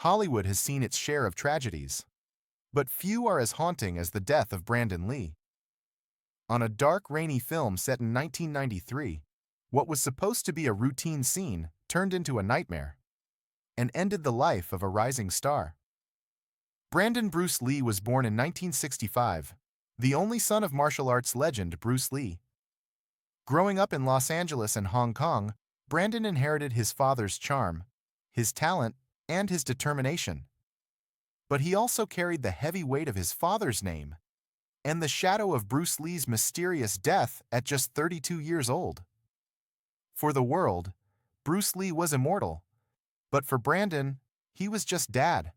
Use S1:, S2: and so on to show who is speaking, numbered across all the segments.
S1: Hollywood has seen its share of tragedies, but few are as haunting as the death of Brandon Lee. On a dark, rainy film set in 1993, what was supposed to be a routine scene turned into a nightmare and ended the life of a rising star. Brandon Bruce Lee was born in 1965, the only son of martial arts legend Bruce Lee. Growing up in Los Angeles and Hong Kong, Brandon inherited his father's charm, his talent, and his determination. But he also carried the heavy weight of his father's name and the shadow of Bruce Lee's mysterious death at just 32 years old. For the world, Bruce Lee was immortal, but for Brandon, he was just dad.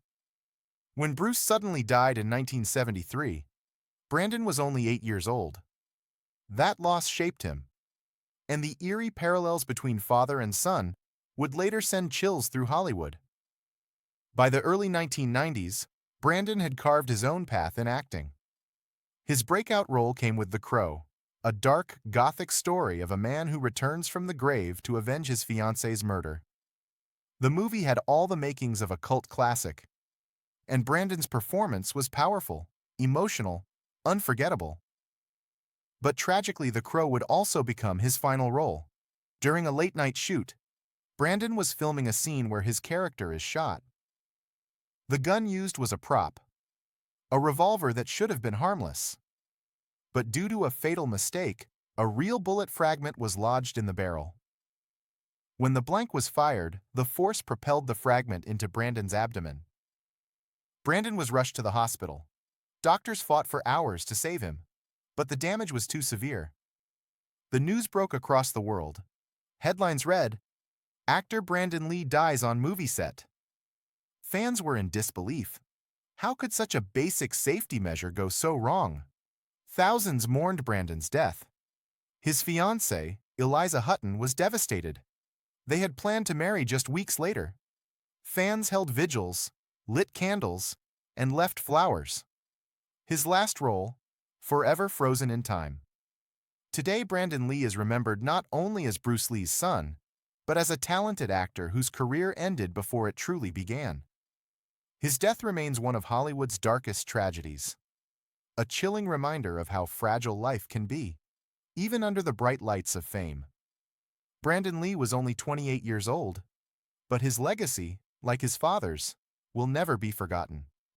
S1: When Bruce suddenly died in 1973, Brandon was only 8 years old. That loss shaped him, and the eerie parallels between father and son would later send chills through Hollywood. By the early 1990s, Brandon had carved his own path in acting. His breakout role came with The Crow, a dark, gothic story of a man who returns from the grave to avenge his fiancée's murder. The movie had all the makings of a cult classic, and Brandon's performance was powerful, emotional, unforgettable. But tragically, The Crow would also become his final role. During a late-night shoot, Brandon was filming a scene where his character is shot. The gun used was a prop, a revolver that should have been harmless. But due to a fatal mistake, a real bullet fragment was lodged in the barrel. When the blank was fired, the force propelled the fragment into Brandon's abdomen. Brandon was rushed to the hospital. Doctors fought for hours to save him, but the damage was too severe. The news broke across the world. Headlines read, "Actor Brandon Lee dies on movie set." Fans were in disbelief. How could such a basic safety measure go so wrong? Thousands mourned Brandon's death. His fiancée, Eliza Hutton, was devastated. They had planned to marry just weeks later. Fans held vigils, lit candles, and left flowers. His last role, forever frozen in time. Today, Brandon Lee is remembered not only as Bruce Lee's son, but as a talented actor whose career ended before it truly began. His death remains one of Hollywood's darkest tragedies, a chilling reminder of how fragile life can be, even under the bright lights of fame. Brandon Lee was only 28 years old, but his legacy, like his father's, will never be forgotten.